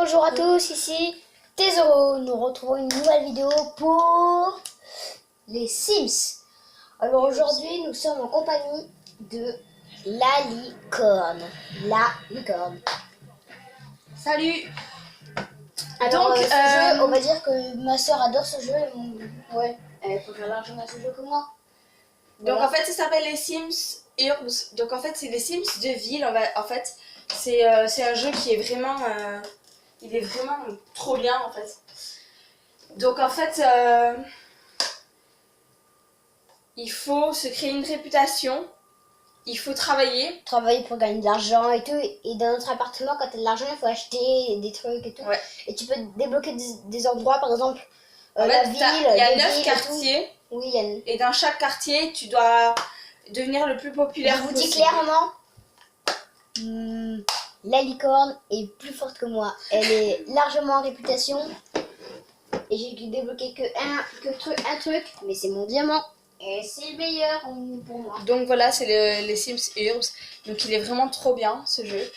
Bonjour à tous, ici Tesoro. Nous retrouvons une nouvelle vidéo pour les Sims. Alors aujourd'hui, nous sommes en compagnie de la licorne. La licorne. Salut. Alors, Donc, ce jeu, on va dire que ma soeur adore ce jeu. Ouais, elle préfère largement ce jeu que moi. Donc Voilà. en fait, ça s'appelle les Sims Urbs. Donc en fait, c'est les Sims de ville. En fait, c'est un jeu qui est vraiment, il est vraiment trop bien en fait. Donc en fait, il faut se créer une réputation. Il faut travailler. Travailler pour gagner de l'argent et tout. Et dans notre appartement, quand tu as de l'argent, il faut acheter des trucs et tout. Ouais. Et tu peux débloquer des endroits, par exemple, En la fait, ville. il y a des 9 villes et quartiers. tout. Oui, il y a une... Et dans chaque quartier, tu dois devenir le plus populaire Je vous dis possible. clairement, la licorne est plus forte que moi. Elle est largement en réputation. Et j'ai débloqué un truc, mais c'est mon diamant. Et c'est le meilleur pour moi. Donc voilà, c'est les Sims Urbs. Donc il est vraiment trop bien ce jeu.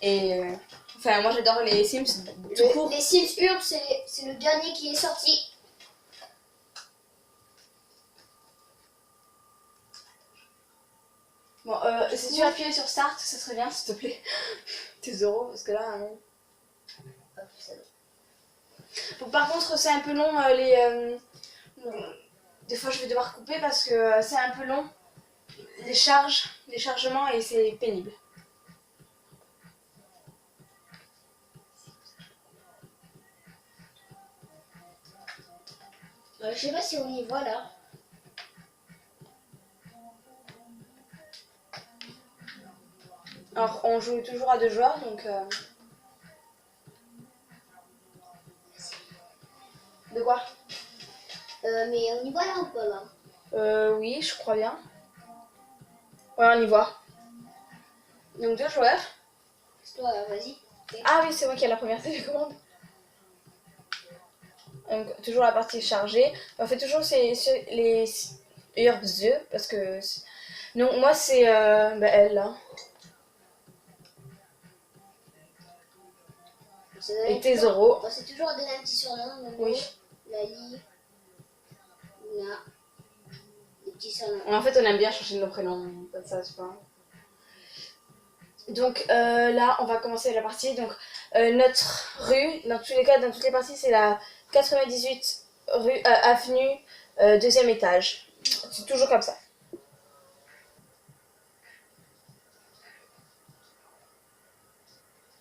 Et enfin, moi j'adore les Sims tout court. Les Sims Urbs, c'est le dernier qui est sorti. Bon, si tu appuies sur Start, ça serait bien s'il te plaît. Tes euros, parce que là. Bon, par contre, c'est un peu long des fois je vais devoir couper parce que c'est un peu long. Les chargements et c'est pénible. Je sais pas si on y voit là. Alors, on joue toujours à 2 joueurs, donc. De quoi? Mais on y voit là ou pas là? Oui, je crois bien. Ouais, on y voit. Donc 2 joueurs. Toi, vas-y. Ah oui, c'est moi qui ai la première télécommande. Donc, toujours la partie chargée. On fait toujours les Urbs parce que. Non, moi c'est elle là. Et Tesoro. C'est toujours donner un petit surnom. Donc Oui. Lali. Luna. Les petits surnoms. En fait, on aime bien changer nos prénoms. Comme ça, c'est pas. Donc là, on va commencer la partie. Donc, notre rue, dans tous les cas, dans toutes les parties, c'est la 98 avenue, 2e étage. C'est toujours comme ça.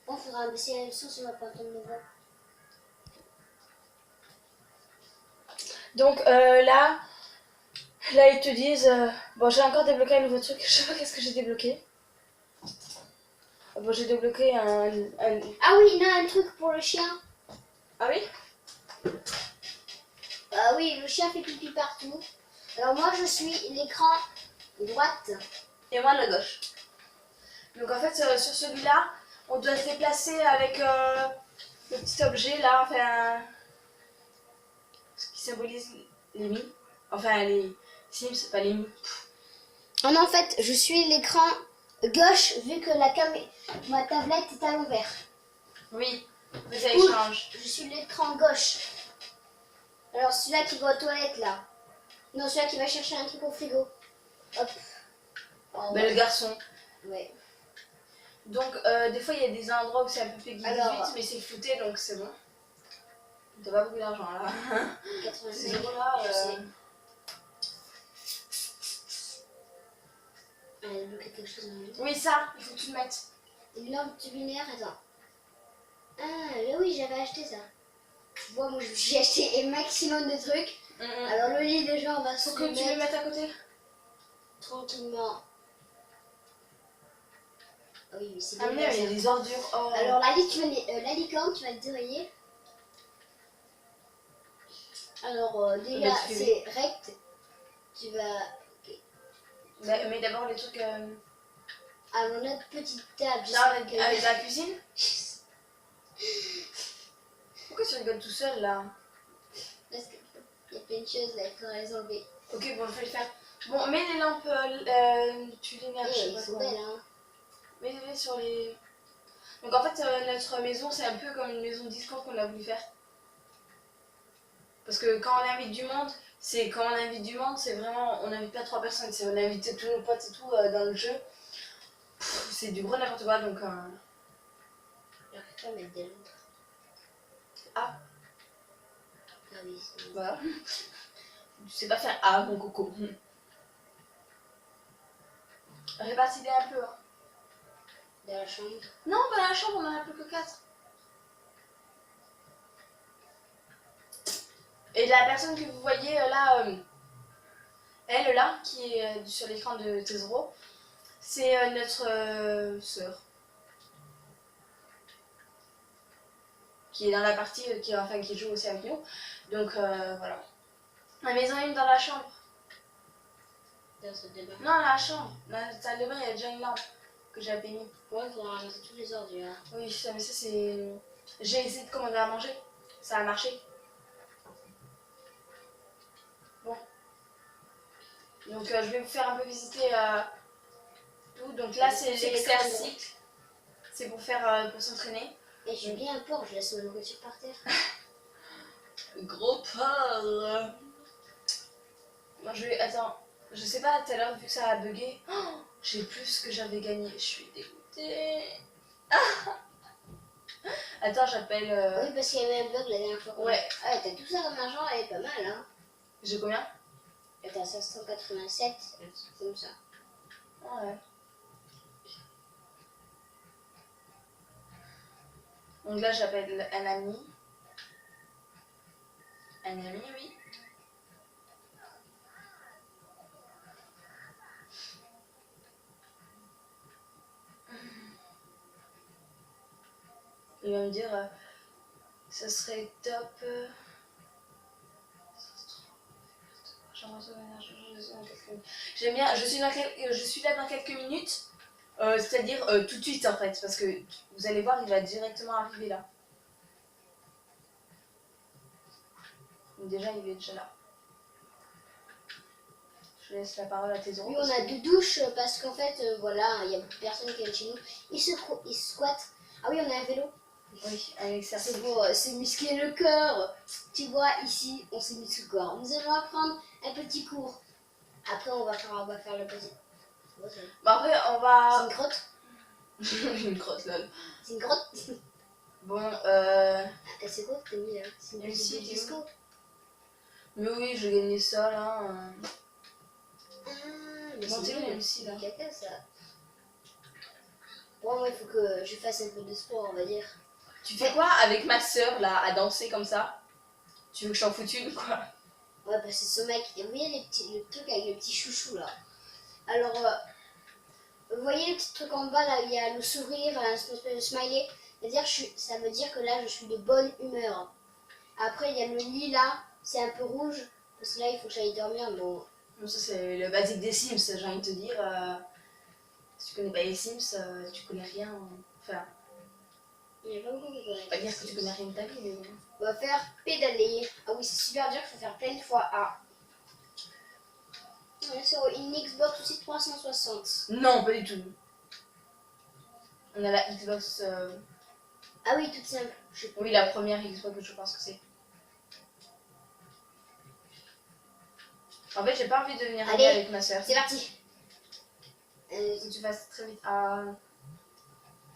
On fera baisser le son sur ma porte de nouveau. Donc là, ils te disent... bon, j'ai encore débloqué un nouveau truc. Je sais pas qu'est-ce que j'ai débloqué. Bon, j'ai débloqué un... Ah oui, non, un truc pour le chien. Ah oui? Ah oui, le chien fait pipi partout. Alors moi, je suis l'écran droite. Et moi, la gauche. Donc en fait, sur celui-là, on doit se déplacer avec le petit objet là, enfin... ce qui symbolise les mi. Enfin, les Sims, pas les mi. Ah non, en fait, je suis l'écran gauche vu que ma tablette est à l'envers. Oui, mais ça échange. Je suis l'écran gauche. Alors celui-là qui va aux toilettes là. Non, celui-là qui va chercher un truc au frigo. Hop. Oh, Mais le garçon. Ouais. Donc, des fois, il y a des endroits où c'est un peu Peggy 18, Alors, mais c'est flouté, donc c'est bon. T'as pas beaucoup d'argent là. 85, Ces euros-là, je sais. Elle a bloqué quelque chose dans le Oui, ça, il faut que tu le mettes. Une lampe tubulaire, attends. Ah, là oui, j'avais acheté ça. Tu vois, moi j'ai acheté un maximum de trucs. Alors le lit de gens va se Faut que tu le mettes à côté. tranquillement. Ah oui, mais c'est Ah, mais il y a des ordures. Oh. Alors la licorne, tu vas te dérailler. Alors déjà, c'est rect. Tu vas... Mais d'abord, les trucs. Alors notre petite table. Genre avec la cuisine. Pourquoi tu rigoles tout seul là? Parce qu'il y a plein de choses là, il faudra les enlever. Ok, bon, je vais le faire. Bon, mets les lampes tu l'énerves, je sais Ils pas sont quoi. belles, hein. Mets-les sur les... Donc en fait, notre maison, c'est un peu comme une maison Discord qu'on a voulu faire. Parce que quand on invite du monde, c'est vraiment, on n'invite pas 3 personnes, c'est on invite tous nos potes et tout dans le jeu. C'est du gros n'importe quoi, donc... J'arrive pas à mettre des lettres. Ah, Ah oui, c'est bon. voilà. Tu sais pas faire A, mon coco. Répartis-les un peu. Hein. Dans la chambre. Non, pas dans la chambre, on en a plus que 4. Et la personne que vous voyez là, elle là, qui est sur l'écran de Tesoro, c'est notre sœur. Qui est dans la partie, qui joue aussi avec nous. Donc voilà. La maison est dans la chambre. Dans la salle de bain. Non, la chambre. Dans la salle de bain, il y a déjà une lampe que j'ai mis. Ouais, il faut ramasser tous les ordures. Hein. Oui, mais ça c'est... J'ai essayé de commander à manger. Ça a marché. Bon. Donc je vais vous faire un peu visiter tout. Donc là c'est l'exercice. C'est pour faire pour s'entraîner. Et je suis bien porc, je laisse ma nourriture par terre. Gros porc. Moi je vais... Attends. Je sais pas, tout à l'heure, vu que ça a bugué, j'ai plus ce que j'avais gagné. Je suis dégoûtée. Attends, j'appelle... Oui, parce qu'il y avait un bug la dernière fois. Ouais. Ah, t'as tout ça comme argent, elle est pas mal, hein. J'ai combien? T'as 587, un truc comme ça. Ouais. Donc là, j'appelle un ami. Un ami, oui. Il va me dire, ça serait top. J'aime bien, je suis là dans quelques minutes. C'est-à-dire tout de suite en fait, parce que vous allez voir, il va directement arriver là. Donc déjà, il est déjà là. Je laisse la parole à Tesoro. Oui, on a 2 douches parce qu'en fait, voilà, il y a beaucoup de personnes qui viennent chez nous. Ils squattent. Ah oui, on a un vélo. Oui, un exercice. C'est pour se muscler le corps. Tu vois, ici, on se muscle le corps. Nous allons apprendre un petit cours. Après, on va faire le petit. Bon, après, on C'est va... une grotte. Une grotte, lol. C'est une grotte. Bon, C'est quoi que t'as mis là? C'est une Ici, petite disco. mais oui, je gagnais ça là. Ah, mais Bon, c'est c'est nul, même si, là. c'est caca ça. Bon, moi, il faut que je fasse un peu de sport, on va dire. Tu fais quoi avec ma soeur là, à danser comme ça? Tu veux que je t'en foute une quoi? Ouais, parce que ce mec, vous voyez le truc avec le petit chouchou là. Alors, vous voyez le petit truc en bas là, il y a le sourire, un espèce de smiley. Ça veut dire que là, je suis de bonne humeur. Après, il y a le lilas, c'est un peu rouge, parce que là, il faut que j'aille dormir. Bon, Bon, ça c'est le basique des Sims, j'ai envie de te dire. Si tu connais pas les Sims, tu connais rien. Enfin, il n'y a pas beaucoup qui connaissent. pas dire que tu connais rien de ta vie, mais bon. On va faire pédaler. Ah oui, c'est super dur, il faut faire plein de fois A. On est sur une Xbox aussi 360. Non, pas du tout. On a la Xbox. Ah oui, toute simple. Je sais plus. Oui, la première Xbox, je pense que c'est. En fait, j'ai pas envie de venir Allez, avec ma soeur. C'est parti. Faut que tu fasses très vite. Ah.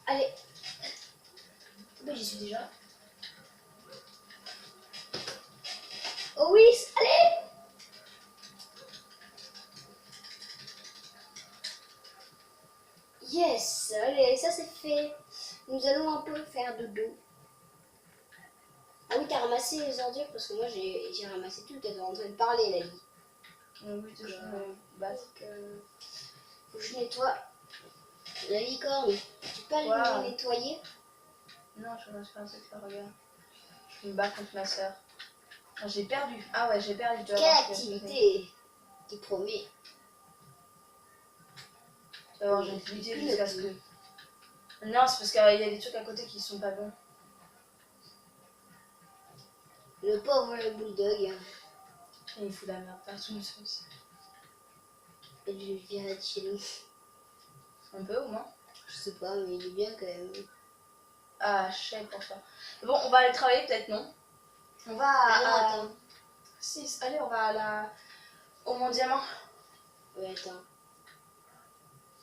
Allez. Bah, j'y suis déjà. Oh oui, allez. Yes, allez, ça c'est fait. Nous allons un peu faire dodo. Ah oui, t'as ramassé les ordures parce que moi j'ai ramassé tout. T'es en train de parler, la vie. Oui, toujours basique. Faut que je nettoie la licorne. Tu peux aller Wow. le nettoyer? Non, je ne pas un truc là, regarde. Je me bats contre ma soeur. J'ai perdu. Ah ouais, j'ai perdu. Tu vas Quelle voir ce que activité? Tu promets. Tu vas voir, j'ai lutté jusqu'à ce que. Non, c'est parce qu'il y a des trucs à côté qui sont pas bons. Le pauvre le bulldog. Et il fout la merde partout, une sauce. Et je viens de chez nous. Un peu au moins. Je sais pas, mais il est bien quand même. à chaîne pour ça. Bon, on va aller travailler peut-être, non? On va Ah non, à... attends. Si, allez, on va à au Mont Diamant. Ouais, attends.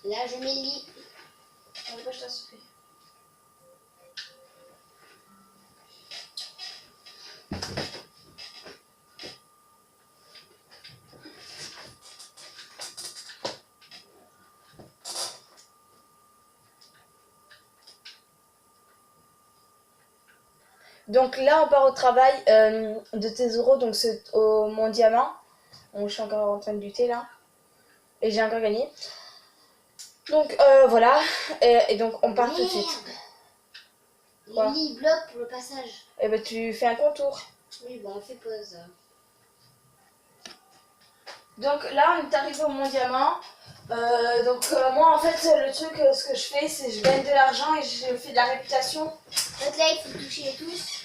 Là, je mets le lit. On dépêche ta souris. Donc là, on part au travail de tes euros, donc c'est au Mont Diamant. Bon, je suis encore en train de lutter là. Et j'ai encore gagné. Donc voilà. Et donc on part tout de suite. Quoi? Le lit bloque pour le passage. Et ben tu fais un contour. Oui, bon, on fait pause. Donc là, on est arrivé au Mont Diamant. Moi, en fait, le truc, ce que je fais, c'est je gagne de l'argent et je fais de la réputation. Donc là, il faut toucher les tous.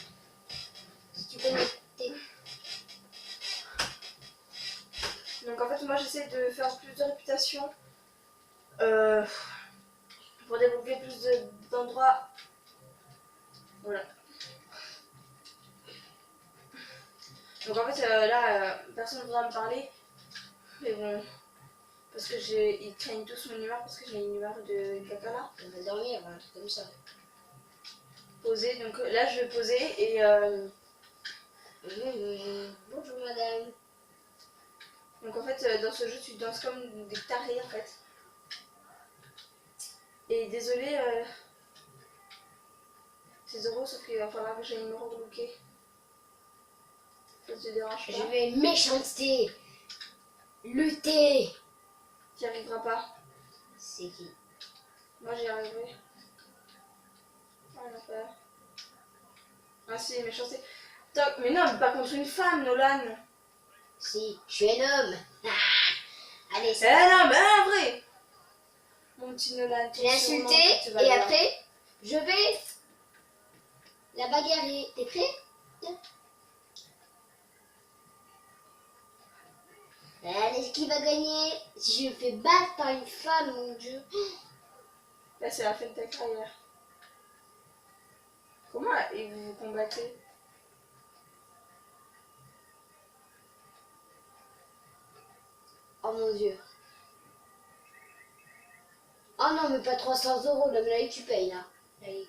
Si tu peux noter. Donc en fait, moi, j'essaie de faire plus de réputation pour développer plus d'endroits. Voilà. Donc en fait, personne ne voudra me parler. Mais bon, parce que ils craignent tous mon humeur parce que j'ai une humeur de caca là. On va dormir, un truc comme ça. Poser, donc là je vais poser et Bonjour madame. donc en fait dans ce jeu tu danses comme des tarés en fait. Et désolé c'est euros sauf qu'il va falloir que j'aille me relooker. Ça te dérange pas? Je vais méchanceté. Lutter. T'y arriveras pas. C'est qui? Moi j'y arriverai. Ah l'enfer. Ah si, méchanceté. Mais non, mais pas contre une femme, Nolan. Si, je suis un homme. Ah. Allez, Eh c'est non, mais en vrai. Mon petit Nolan, je l'ai insulté et après, je vais la bagarrer. T'es prêt? Allez, qui va gagner? Si je me fais battre par une femme, mon Dieu. Là, c'est la fin de ta carrière. Comment et vous vous combattez? Oh mon Dieu. Oh non, mais pas 300 euros. Là, mais là, tu payes, là. Allez.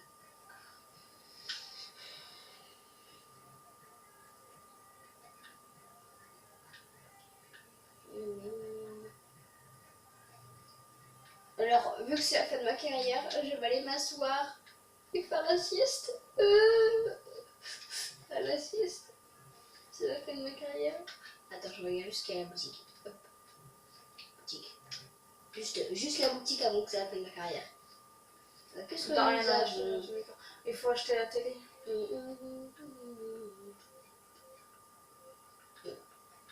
Alors, vu que c'est la fin de ma carrière, je vais aller m'asseoir et faire la sieste. Faire la sieste. C'est la fin de ma carrière. Attends, je regarde jusqu'à la boutique. Hop. Boutique. Juste la boutique avant que c'est la fin de ma carrière. Qu'est-ce que Dans le rien à acheter, usage? dans tous les cas. Il faut acheter la télé.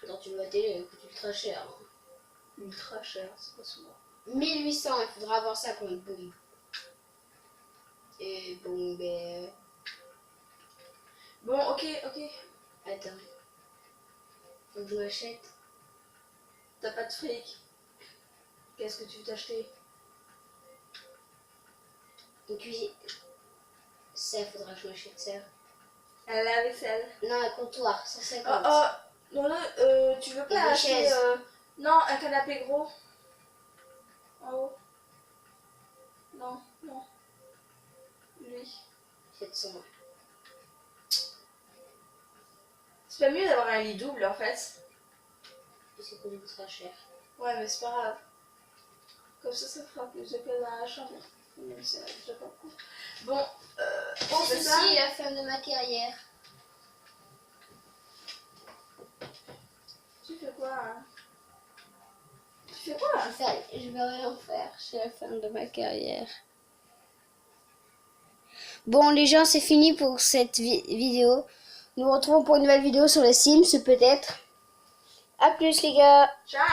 Attends, tu veux la télé, elle coûte ultra cher. Hein. Ultra cher, c'est pas souvent. 1800, il faudra avoir ça pour une bombe. Et bon, ben... Bon, ok. Attends. Faut que je m'achète. T'as pas de fric. Qu'est-ce que tu veux t'acheter? Une cuisine. Ça, faudra que je m'achète ça. Un lave-vaisselle. Non, un comptoir, 150. Non, là, tu veux Et pas des acheter... chaises. Non, un canapé gros. En haut. Non. Lui. 700. C'est pas mieux d'avoir un lit double en fait. Et c'est coûte ultra cher. Ouais, mais c'est pas grave. Comme ça fera plus de place dans la chambre. Même si c'est pas cool. Bon, Bon, c'est ceci ça. est la fin de ma carrière. Tu fais quoi hein? Tu fais quoi Je vais rien faire. C'est la fin de ma carrière. Bon, les gens, c'est fini pour cette vidéo. Nous nous retrouvons pour une nouvelle vidéo sur les Sims, peut-être. A plus, les gars. Ciao.